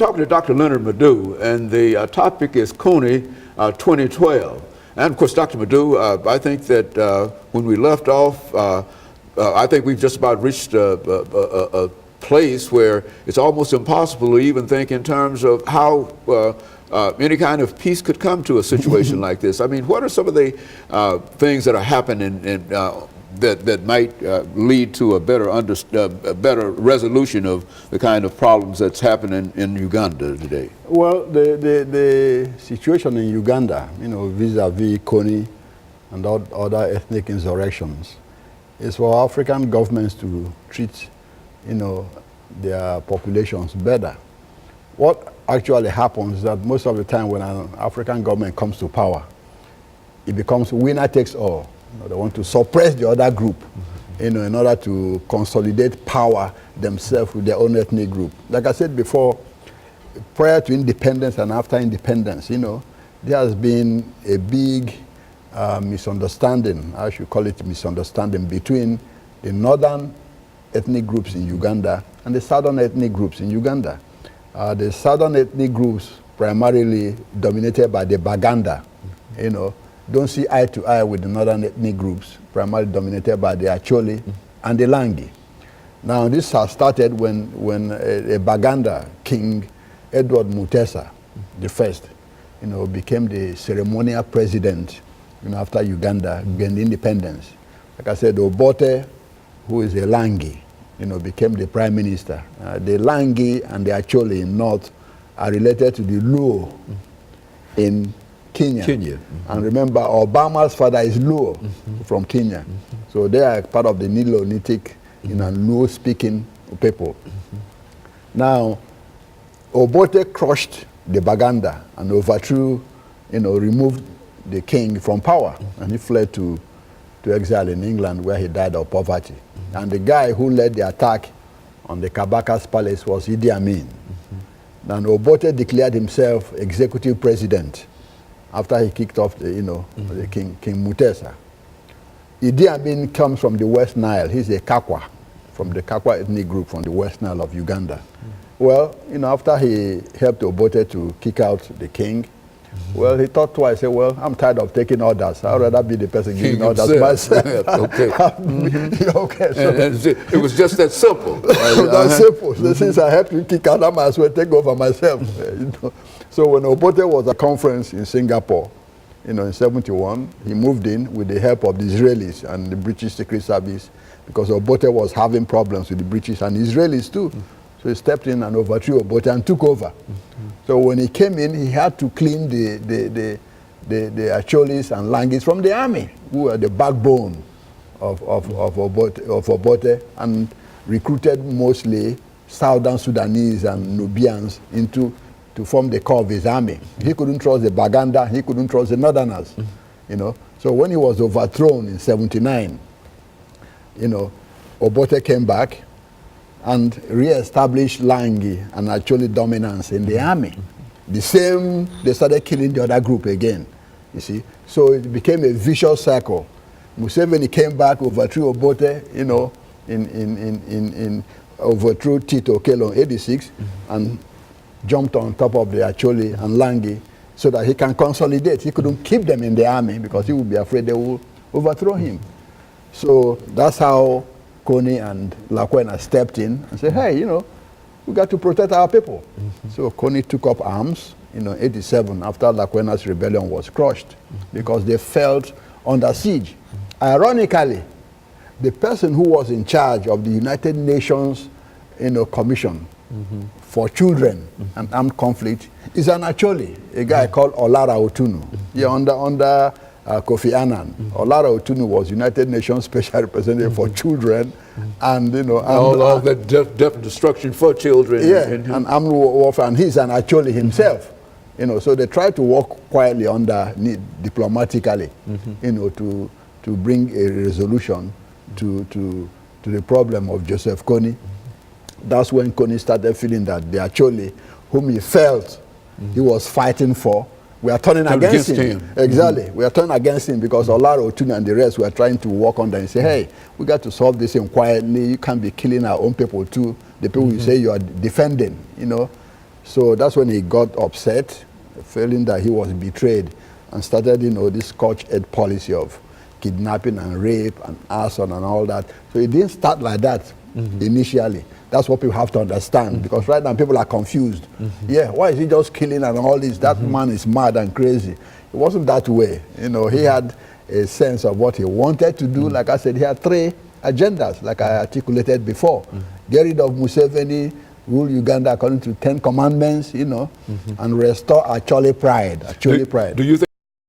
talking to Dr. LMadu3, and the topic is Kony 2012. And of course, Dr. LMadu3, I think that when we left off, I think we've just about reached a place where it's almost impossible to even think in terms of how any kind of peace could come to a situation like this. I mean, what are some of the things that are happening that might lead to a better resolution of the kind of problems that's happening in Uganda today? Well, the situation in Uganda, you know, vis-a-vis Kony and other ethnic insurrections, is for African governments to treat, you know, their populations better. What actually happens is that most of the time when an African government comes to power, it becomes winner takes all. You know, they want to suppress the other group, you know, in order to consolidate power themselves with their own ethnic group. Like I said before, prior to independence and after independence, you know, there has been a big misunderstanding, I should call it misunderstanding, between the northern ethnic groups in Uganda and the southern ethnic groups in Uganda. The southern ethnic groups, primarily dominated by the Baganda, you know, don't see eye to eye with the northern ethnic groups, primarily dominated by the Acholi and the Langi. Now, this has started when a Baganda king, Edward Mutesa the First, you know, became the ceremonial president, you know, after Uganda gained independence. Like I said, Obote, who is a Langi, you know, became the prime minister. The Langi and the Acholi in North are related to the Luo in Kenya. And remember, Obama's father is Luo from Kenya. So they are part of the Nilo-Nitic, you know, Luo-speaking people. Now, Obote crushed the Baganda and overthrew, you know, removed the king from power, and he fled to exile in England, where he died of poverty. And the guy who led the attack on the Kabaka's palace was Idi Amin. Then Obote declared himself executive president after he kicked off the, you know, the King Mutesa. Idi Amin comes from the West Nile. He's a Kakwa, from the Kakwa ethnic group from the West Nile of Uganda. Well, you know, after he helped Obote to kick out the king, well, he thought twice. He said, well, I'm tired of taking orders. I'd rather be the person giving orders myself. Okay. Okay, so it was just that simple. That's simple. So since I helped you kick out, I might as well take over myself. You know? So when Obote was at a conference in Singapore, you know, in '71, he moved in with the help of the Israelis and the British Secret Service, because Obote was having problems with the British and Israelis too. So he stepped in and overthrew Obote and took over. So when he came in, he had to clean the Acholis and Langis from the army, who were the backbone of Obote, and recruited mostly Southern Sudanese and Nubians to form the core of his army. He couldn't trust the Baganda, he couldn't trust the Northerners, you know. So when he was overthrown in '79, you know, Obote came back and re-established Langi and Acholi dominance in the army. The same, they started killing the other group again, you see. So it became a vicious cycle. Museveni came back, overthrew Obote, you know, overthrew Tito Okello in '86, and jumped on top of the Acholi and Langi so that he can consolidate. He couldn't keep them in the army because he would be afraid they would overthrow him. So that's how Kony and Lakwena stepped in and said, hey, you know, we got to protect our people. So Kony took up arms, you know, '87, after Lakwena's rebellion was crushed, because they felt under siege. Ironically, the person who was in charge of the United Nations, you know, Commission for Children and Armed Conflict is an Acholi, a guy called Olara Otunu. Yeah, under Kofi Annan. Olara Otunu was United Nations Special Representative for Children, and you know, all that destruction for children. Yeah, and armed warfare, and he's an Acholi himself. You know, so they tried to work quietly diplomatically, you know, to bring a resolution to the problem of Joseph Kony. That's when Kony started feeling that the Acholi, whom he felt he was fighting for, we are turning against him. Exactly. We are turning against him because Olara Otunu and the rest were trying to work on them and say, hey, we got to solve this thing quietly. You can't be killing our own people too. The people you say you are defending, you know. So that's when he got upset, feeling that he was betrayed, and started, this scorched-earth policy of kidnapping and rape and arson and all that. So it didn't start like that initially. That's what people have to understand, because right now people are confused. Yeah, why is he just killing and all this? That man is mad and crazy. It wasn't that way. He had a sense of what he wanted to do. Like I said, he had 3 agendas, like I articulated before. Get rid of Museveni, rule Uganda according to 10 commandments, and restore Acholi pride. Do you think